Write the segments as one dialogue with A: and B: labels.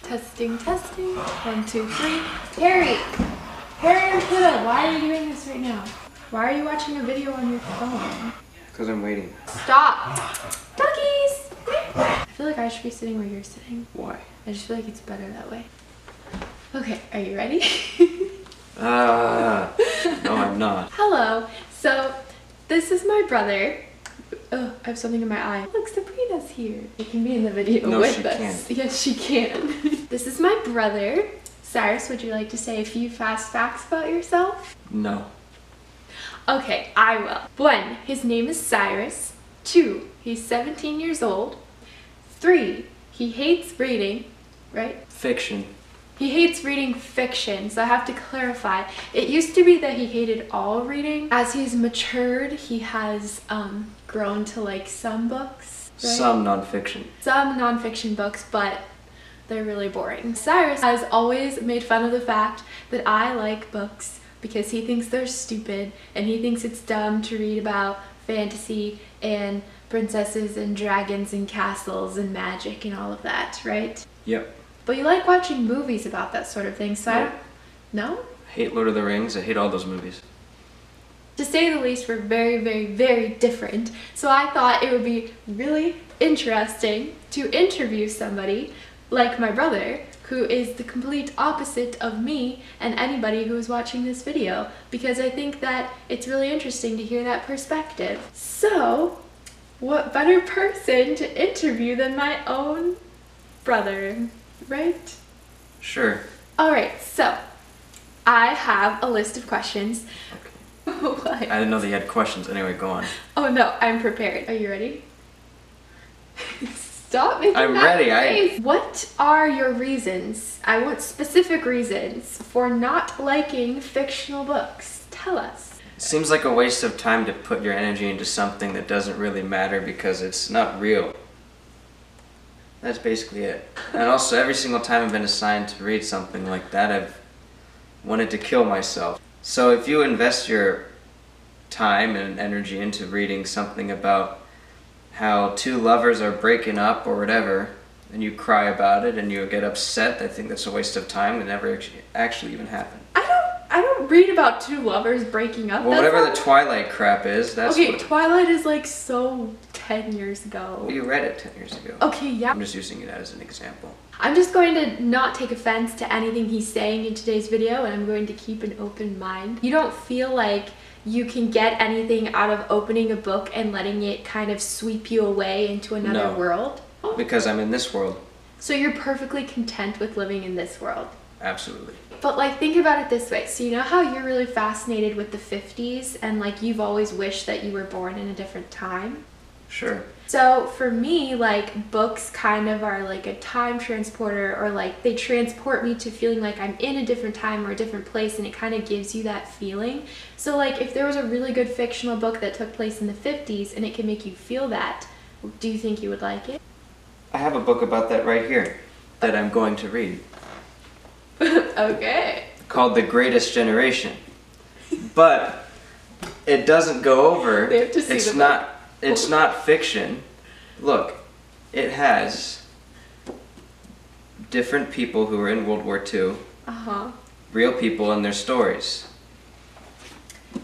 A: Testing, testing. 1, 2, 3. Harry and Pluto, why are you doing this right now? Why are you watching a video on your phone?
B: Because I'm waiting.
A: Stop! Duckies! I feel like I should be sitting where you're sitting.
B: Why?
A: I just feel like it's better that way. Okay, are you ready?
B: No, I'm not.
A: Hello. So, this is my brother. Oh, I have something in my eye. Look, Sabrina's here. You can be in the video with us.
B: Can't.
A: Yes, she can. This is my brother. Cyrus, would you like to say a few fast facts about yourself?
B: No.
A: Okay, I will. 1, his name is Cyrus. 2, he's 17 years old. 3, he hates reading, right?
B: Fiction.
A: He hates reading fiction, so I have to clarify. It used to be that he hated all reading. As he's matured, he has grown to like some books. Right?
B: Some nonfiction.
A: Some nonfiction books, but they're really boring. Cyrus has always made fun of the fact that I like books because he thinks they're stupid and he thinks it's dumb to read about fantasy and princesses and dragons and castles and magic and all of that, right?
B: Yep.
A: But you like watching movies about that sort of thing, so I don't... No?
B: I hate Lord of the Rings. I hate all those movies.
A: To say the least, we're very, very, very different. So I thought it would be really interesting to interview somebody like my brother, who is the complete opposite of me and anybody who is watching this video, because I think that it's really interesting to hear that perspective. So, what better person to interview than my own brother? Right?
B: Sure.
A: Alright, so I have a list of questions.
B: Okay.
A: What?
B: I didn't know that you had questions. Anyway, go on.
A: Oh no, I'm prepared. Are you ready? Stop making
B: I'm
A: that
B: ready.
A: face. What are your reasons? I want specific reasons for not liking fictional books. Tell us.
B: It seems like a waste of time to put your energy into something that doesn't really matter because it's not real. That's basically it. And also, every single time I've been assigned to read something like that, I've wanted to kill myself. So if you invest your time and energy into reading something about how two lovers are breaking up or whatever, and you cry about it and you get upset, I think that's a waste of time and never actually even happened.
A: I don't read about two lovers breaking up.
B: Well, whatever the Twilight crap is, that's
A: okay,
B: what...
A: Twilight is like so 10 years ago.
B: Well, you read it 10 years ago.
A: Okay, yeah.
B: I'm just using it as an example.
A: I'm just going to not take offense to anything he's saying in today's video, and I'm going to keep an open mind. You don't feel like you can get anything out of opening a book and letting it kind of sweep you away into another world?
B: Because I'm in this world.
A: So you're perfectly content with living in this world?
B: Absolutely.
A: But like, think about it this way. So you know how you're really fascinated with the 50s and like you've always wished that you were born in a different time?
B: Sure.
A: So for me, like, books kind of are like a time transporter, or like they transport me to feeling like I'm in a different time or a different place, and it kind of gives you that feeling. So like, if there was a really good fictional book that took place in the 50s and it can make you feel that, do you think you would like it?
B: I have a book about that right here that I'm going to read.
A: Okay.
B: Called The Greatest Generation. But it doesn't go over.
A: They have to see the book.
B: It's not fiction. Look, it has different people who were in World War II.
A: Uh-huh.
B: Real people and their stories.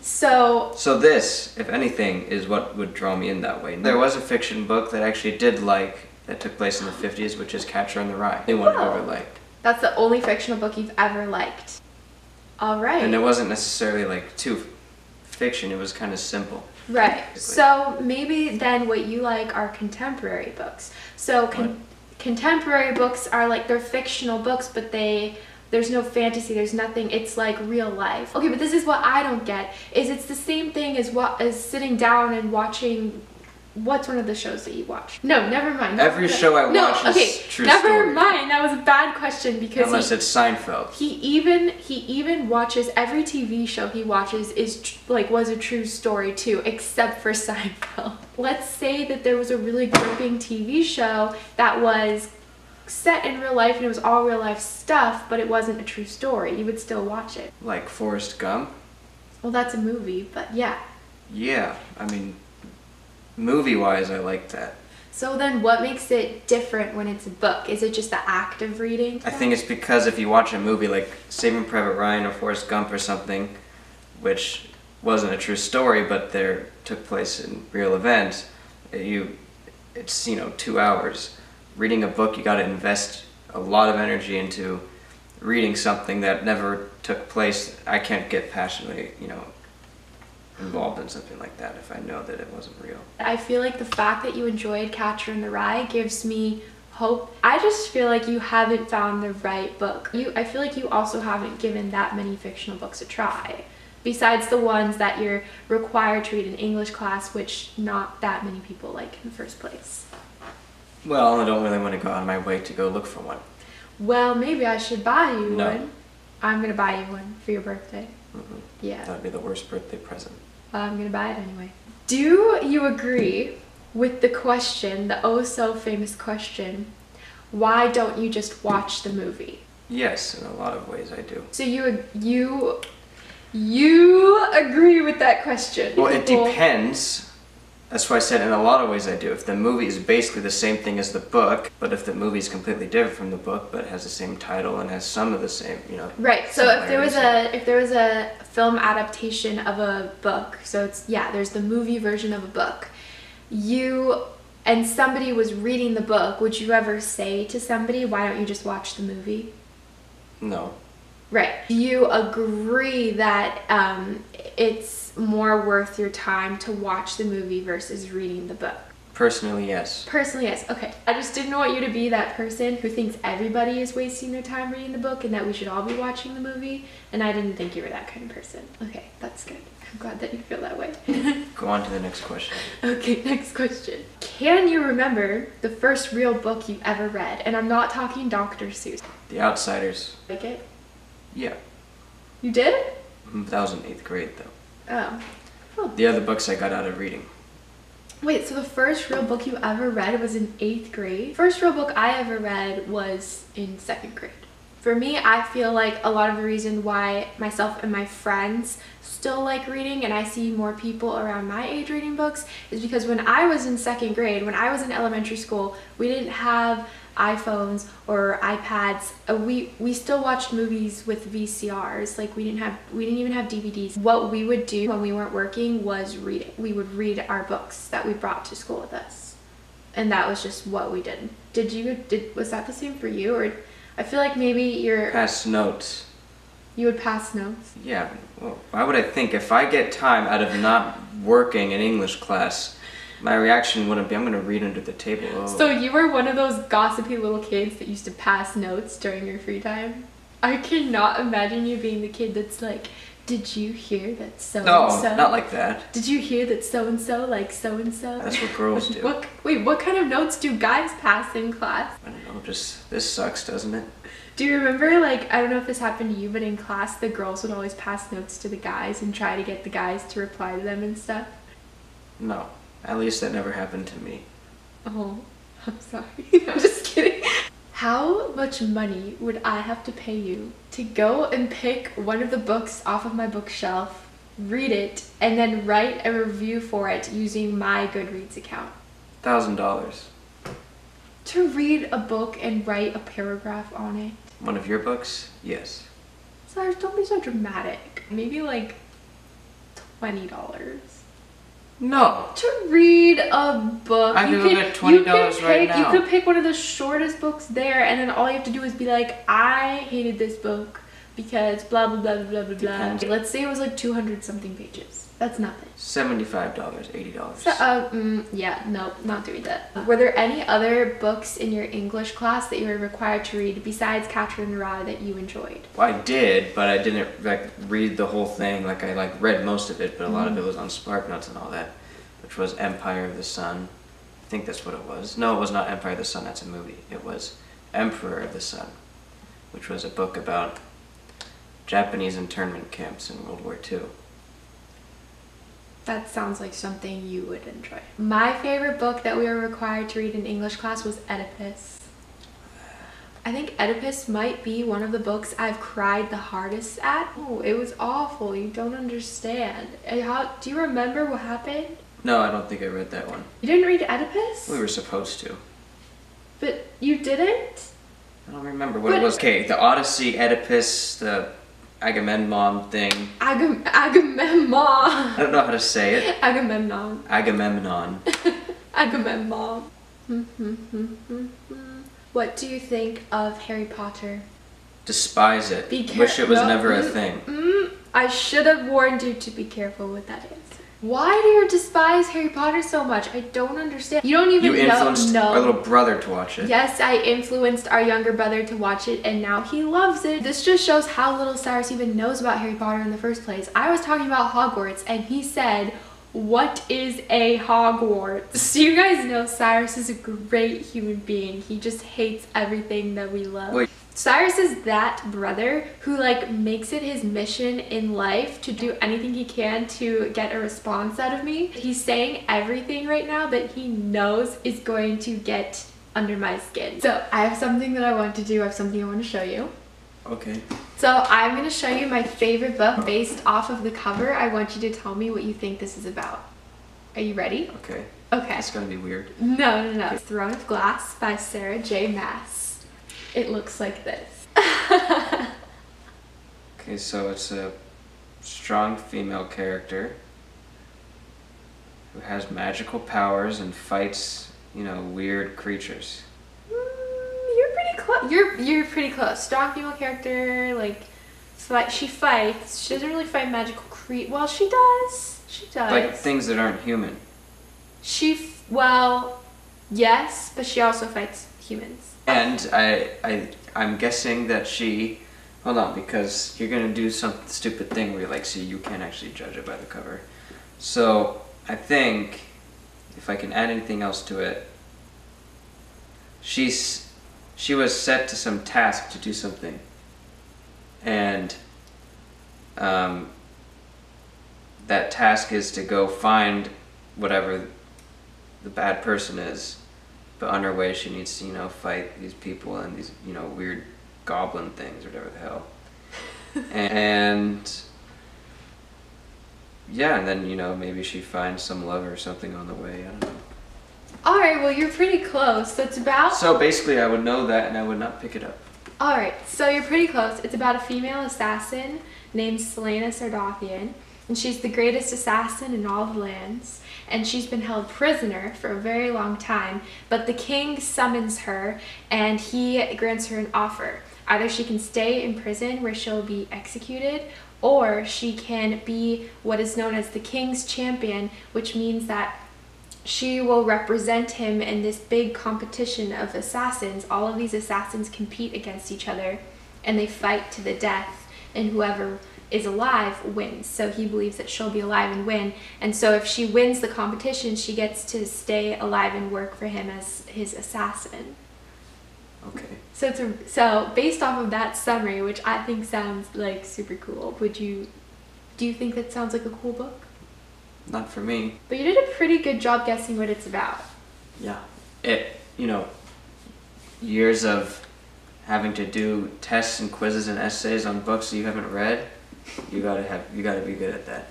A: So
B: this, if anything, is what would draw me in that way. There was a fiction book that I actually did like that took place in the 50s, which is Catcher in the Rye. The one I ever liked.
A: That's the only fictional book you've ever liked. All right.
B: And it wasn't necessarily like too fiction, it was kind of simple.
A: Right. So maybe then what you like are contemporary books. So contemporary books are like, they're fictional books, but there's no fantasy, there's nothing, it's like real life. Okay, but this is what I don't get, is it's the same thing as sitting down and watching, what's one of the shows that you watch? No, never mind.
B: Every show I watch is true story.
A: Never mind, that was a bad question because
B: unless it's Seinfeld.
A: He even watches, every TV show he watches was a true story too, except for Seinfeld. Let's say that there was a really gripping TV show that was set in real life and it was all real life stuff, but it wasn't a true story. You would still watch it.
B: Like Forrest Gump?
A: Well, that's a movie, but yeah.
B: Yeah, I mean, movie-wise, I like that.
A: So then what makes it different when it's a book? Is it just the act of reading?
B: I think it's because if you watch a movie like Saving Private Ryan or Forrest Gump or something, which wasn't a true story, but there took place in real events, it's 2 hours. Reading a book, you got to invest a lot of energy into reading something that never took place. I can't get passionately, involved in something like that if I know that it wasn't real.
A: I feel like the fact that you enjoyed Catcher in the Rye gives me hope. I just feel like you haven't found the right book. I feel like you also haven't given that many fictional books a try, besides the ones that you're required to read in English class, which not that many people like in the first place.
B: Well, I don't really want to go out of my way to go look for one.
A: Well, maybe I should buy you
B: No.
A: one. I'm gonna buy you one for your birthday.
B: Mm-mm.
A: Yeah.
B: That would be the worst birthday present.
A: I'm gonna buy it anyway. Do you agree with the question, the oh so famous question, why don't you just watch the movie?
B: Yes, in a lot of ways I do.
A: So you agree with that question?
B: Well, it depends. That's why I said in a lot of ways I do. If the movie is basically the same thing as the book, but if the movie is completely different from the book, but has the same title and has some of the same,
A: Right. So if there
B: similarities.
A: was a film adaptation of a book, so there's the movie version of a book. And somebody was reading the book, would you ever say to somebody, why don't you just watch the movie?
B: No.
A: Right. Do you agree that it's more worth your time to watch the movie versus reading the book?
B: Personally, yes.
A: Personally, yes. Okay. I just didn't want you to be that person who thinks everybody is wasting their time reading the book and that we should all be watching the movie. And I didn't think you were that kind of person. Okay, that's good. I'm glad that you feel that way.
B: Go on to the next question.
A: Okay, next question. Can you remember the first real book you ever read? And I'm not talking Dr. Seuss.
B: The Outsiders.
A: Like it?
B: Yeah.
A: You did?
B: That was in 8th grade, though.
A: Oh. Oh.
B: The other books I got out of reading.
A: Wait, so the first real book you ever read was in 8th grade? First real book I ever read was in 2nd grade. For me, I feel like a lot of the reason why myself and my friends still like reading and I see more people around my age reading books is because when I was in 2nd grade, when I was in elementary school, we didn't have iPhones or iPads. We still watched movies with VCRs. Like we didn't even have DVDs. What we would do when we weren't working was read it. We would read our books that we brought to school with us. And that was just what we did. Was that the same for you? Or I feel like maybe
B: Pass notes.
A: you would pass notes.
B: Yeah. Well, why would I think if I get time out of not working in English class, my reaction wouldn't be, I'm going to read under the table. Oh.
A: So you were one of those gossipy little kids that used to pass notes during your free time? I cannot imagine you being the kid that's like, did you hear that so-and-so?
B: No, not like that.
A: Did you hear that so-and-so like so-and-so?
B: That's what girls do.
A: What kind of notes do guys pass in class?
B: I don't know, just, this sucks, doesn't it?
A: Do you remember, like, I don't know if this happened to you, but in class, the girls would always pass notes to the guys and try to get the guys to reply to them and stuff?
B: No. At least that never happened to me.
A: Oh, I'm sorry. I'm just kidding. How much money would I have to pay you to go and pick one of the books off of my bookshelf, read it, and then write a review for it using my Goodreads account?
B: $1,000.
A: To read a book and write a paragraph on it?
B: One of your books? Yes.
A: Cyrus, don't be so dramatic. Maybe like $20.
B: No.
A: To read a book.
B: I can get $20 right now.
A: You could pick one of the shortest books there, and then all you have to do is be like, I hated this book because blah blah blah blah blah blah. Let's say it was like 200 something pages. That's nothing.
B: $75, $80.
A: So, yeah, no, not doing that. Were there any other books in your English class that you were required to read besides Catcher in the Rye that you enjoyed?
B: Well, I did, but I didn't read the whole thing. I read most of it, but a lot of it was on SparkNotes and all that, which was Empire of the Sun. I think that's what it was. No, it was not Empire of the Sun. That's a movie. It was Emperor of the Sun, which was a book about Japanese internment camps in World War II.
A: That sounds like something you would enjoy. My favorite book that we were required to read in English class was Oedipus. I think Oedipus might be one of the books I've cried the hardest at. Oh, it was awful. You don't understand. Do you remember what happened?
B: No, I don't think I read that one.
A: You didn't read Oedipus?
B: We were supposed to.
A: But you didn't?
B: I don't remember what it was. Okay, the Odyssey, Oedipus, the Agamemnon thing.
A: Agamemnon.
B: I don't know how to say it.
A: Agamemnon.
B: Agamemnon.
A: Agamemnon. What do you think of Harry Potter?
B: Despise it. Wish it was never a thing.
A: I should have warned you to be careful with that answer. Why do you despise Harry Potter so much? I don't understand. You don't even know.
B: You influenced our little brother to watch it.
A: Yes, I influenced our younger brother to watch it, and now he loves it. This just shows how little Cyrus even knows about Harry Potter in the first place. I was talking about Hogwarts, and he said, "What is a Hogwarts?" So you guys know Cyrus is a great human being. He just hates everything that we love.
B: Wait.
A: Cyrus is that brother who like makes it his mission in life to do anything he can to get a response out of me. He's saying everything right now that he knows is going to get under my skin. So I have something that I want to do. I have something I want to show you.
B: Okay.
A: So I'm going to show you my favorite book based off of the cover. I want you to tell me what you think this is about. Are you ready?
B: Okay.
A: Okay.
B: It's gonna be weird.
A: No. It's Throne of Glass by Sarah J. Maas. It looks like this.
B: Okay, so it's a strong female character who has magical powers and fights, you know, weird creatures.
A: You're pretty close. You're pretty close. Strong female character, like, she fights. She doesn't really fight magical well, she does. She does.
B: Like things that aren't human.
A: Well, yes, but she also fights humans.
B: And I'm guessing that she, hold on, because you're gonna do some stupid thing where you're like, see, you can't actually judge it by the cover. So I think if I can add anything else to it, she was set to some task to do something, and that task is to go find whatever the bad person is. But on her way, she needs to, you know, fight these people and these, you know, weird goblin things or whatever the hell. And yeah, and then, you know, maybe she finds some love or something on the way. I don't know.
A: All right, well, you're pretty close. So it's about...
B: So basically, I would know that and I would not pick it up.
A: All right, so you're pretty close. It's about a female assassin named Selena Sardothian, and she's the greatest assassin in all the lands. And she's been held prisoner for a very long time, but the king summons her and he grants her an offer. Either she can stay in prison where she'll be executed, or she can be what is known as the king's champion, which means that she will represent him in this big competition of assassins. All of these assassins compete against each other and they fight to the death, and whoever is alive wins. So he believes that she'll be alive and win, and so if she wins the competition, she gets to stay alive and work for him as his assassin.
B: Okay.
A: So based off of that summary, which I think sounds like super cool, do you think that sounds like a cool book?
B: Not for me.
A: But you did a pretty good job guessing what it's about.
B: Yeah. You know, years of having to do tests and quizzes and essays on books that you haven't read. You gotta be good at that.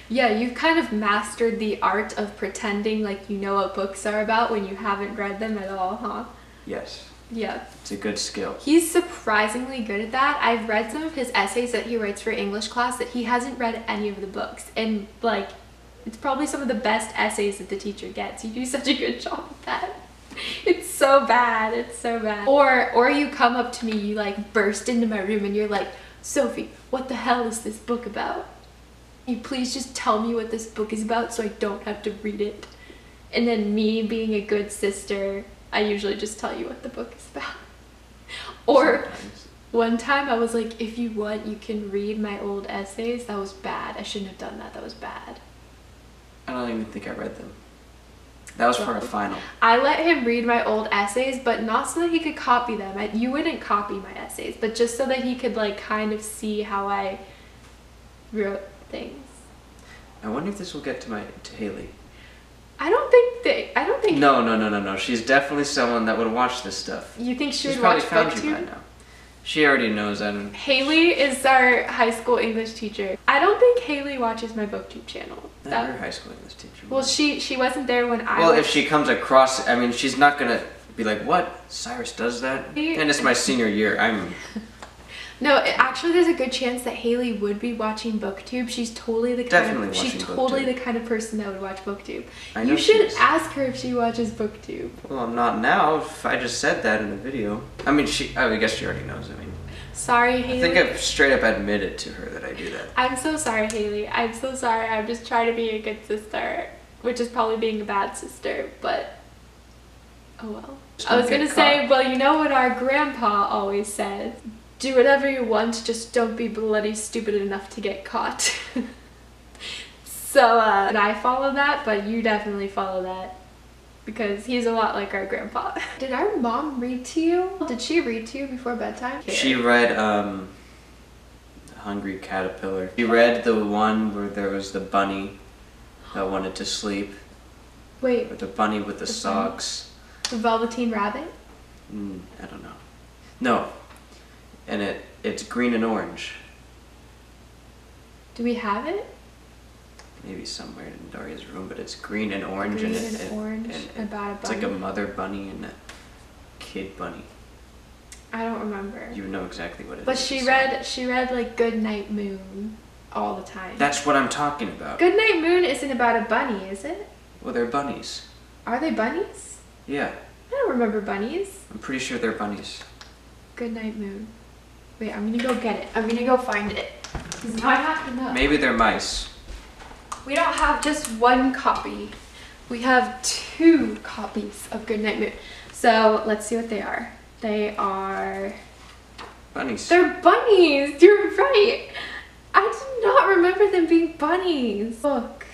A: Yeah, you've kind of mastered the art of pretending like you know what books are about when you haven't read them at all, huh?
B: Yes.
A: Yeah.
B: It's a good skill.
A: He's surprisingly good at that. I've read some of his essays that he writes for English class that he hasn't read any of the books. And like, it's probably some of the best essays that the teacher gets. You do such a good job at that. It's so bad. It's so bad. Or you come up to me, you like burst into my room and you're like, Sophie, what the hell is this book about? Can you please just tell me what this book is about so I don't have to read it? And then me being a good sister, I usually just tell you what the book is about. Or sometimes. One time I was like, if you want, you can read my old essays. That was bad. I shouldn't have done that. That was bad.
B: I don't even think I read them. That was for a final.
A: I let him read my old essays, but not so that he could copy them. You wouldn't copy my essays, but just so that he could like kind of see how I wrote things.
B: I wonder if this will get to Haley.
A: I don't think.
B: No. She's definitely someone that would watch this stuff.
A: You think she would
B: probably
A: watch
B: found
A: BookTube?
B: you by now. She already knows that.
A: Haley is our high school English teacher. I don't think Haley watches my booktube channel.
B: Not her high school English teacher.
A: Well, she wasn't there when I
B: Well,
A: was.
B: if she comes across, I mean, she's not gonna be like, what? Cyrus does that? And it's my senior year.
A: No, actually, there's a good chance that Haley would be watching BookTube. She's totally the kind of person that would watch BookTube. You should ask her if she watches BookTube.
B: Well, I'm not now. If I just said that in the video. I mean, I guess she already knows. I mean,
A: sorry, Haley.
B: I think I've straight up admitted to her that I do that.
A: I'm so sorry, Haley. I'm so sorry. I'm just trying to be a good sister, which is probably being a bad sister, but oh well. I was gonna say, well, you know what our grandpa always says. Do whatever you want, just don't be bloody stupid enough to get caught. So, and I follow that, but you definitely follow that. Because he's a lot like our grandpa. Did our mom read to you? Did she read to you before bedtime?
B: She read, Hungry Caterpillar. She read the one where there was the bunny that wanted to sleep.
A: Wait.
B: Or the bunny with the socks.
A: The Velveteen Rabbit?
B: I don't know. No. And it's green and orange.
A: Do we have it?
B: Maybe somewhere in Daria's room, but it's green and orange.
A: Green and orange about a bunny.
B: It's like a mother bunny and a kid bunny.
A: I don't remember.
B: You know exactly what it is.
A: But she read like Goodnight Moon all the time.
B: That's what I'm talking about.
A: Goodnight Moon isn't about a bunny, is it?
B: Well, they're bunnies.
A: Are they bunnies?
B: Yeah.
A: I don't remember bunnies.
B: I'm pretty sure they're bunnies.
A: Goodnight Moon. Wait, I'm gonna go get it. I'm gonna go find it. Because now I have to know.
B: Maybe they're mice.
A: We don't have just one copy. We have 2 copies of Goodnight Moon. So let's see what they are. They are...
B: bunnies.
A: They're bunnies! You're right! I did not remember them being bunnies. Look.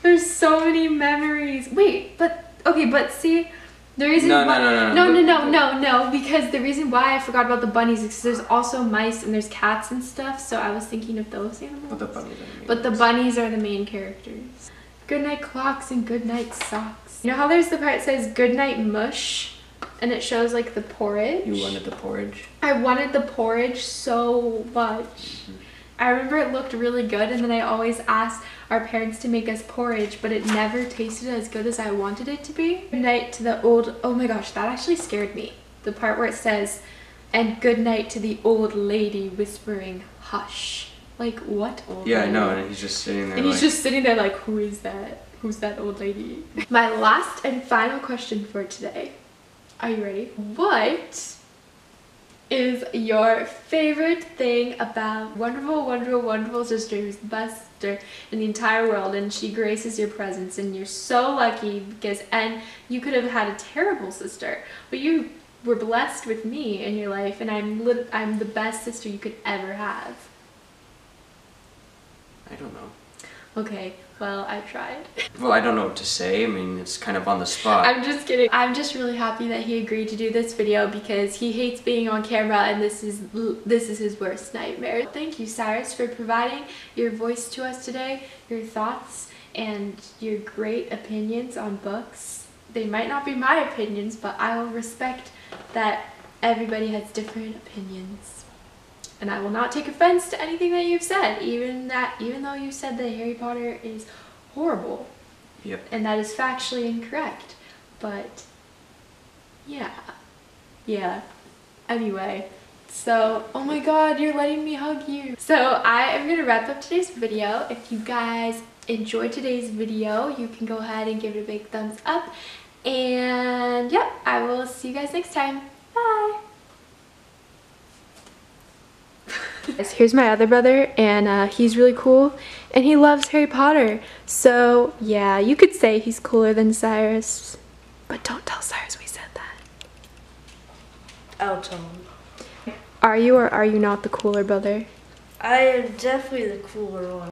A: There's so many memories. Wait, but... Okay, but see... The reason No, because the reason why I forgot about the bunnies is because there's also mice and there's cats and stuff, so I was thinking of those animals. But the bunnies are the main characters. Goodnight clocks and goodnight socks. You know how there's the part that says goodnight mush and it shows like the porridge?
B: You wanted the porridge?
A: I wanted the porridge so much. I remember it looked really good, and then I always asked our parents to make us porridge, but it never tasted as good as I wanted it to be. Good night to the old... Oh my gosh, that actually scared me. The part where it says, and good night to the old lady whispering, hush. Like, what old lady?
B: Yeah, I know, and he's just sitting there
A: and he's just sitting there like, who is that? Who's that old lady? My last and final question for today. Are you ready? What is your favorite thing about wonderful, wonderful, wonderful sister who's the best sister in the entire world, and she graces your presence, and you're so lucky because, and you could have had a terrible sister, but you were blessed with me in your life, and I'm the best sister you could ever have.
B: I don't know.
A: Okay, well, I tried.
B: Well, I don't know what to say. I mean, it's kind of on the spot.
A: I'm just kidding. I'm just really happy that he agreed to do this video because he hates being on camera, and this is his worst nightmare. Thank you, Cyrus, for providing your voice to us today, your thoughts, and your great opinions on books. They might not be my opinions, but I will respect that everybody has different opinions. And I will not take offense to anything that you've said, even though you said that Harry Potter is horrible.
B: Yep. And
A: that is factually incorrect. But yeah. Anyway, so oh my god, you're letting me hug you. So I am gonna wrap up today's video. If you guys enjoyed today's video, you can go ahead and give it a big thumbs up. And yep, I will see you guys next time. Bye. Here's my other brother, and he's really cool, and he loves Harry Potter. So yeah, you could say he's cooler than Cyrus, but don't tell Cyrus we said that.
C: I'll tell him.
A: Are you or are you not the cooler brother?
C: I am definitely the cooler one.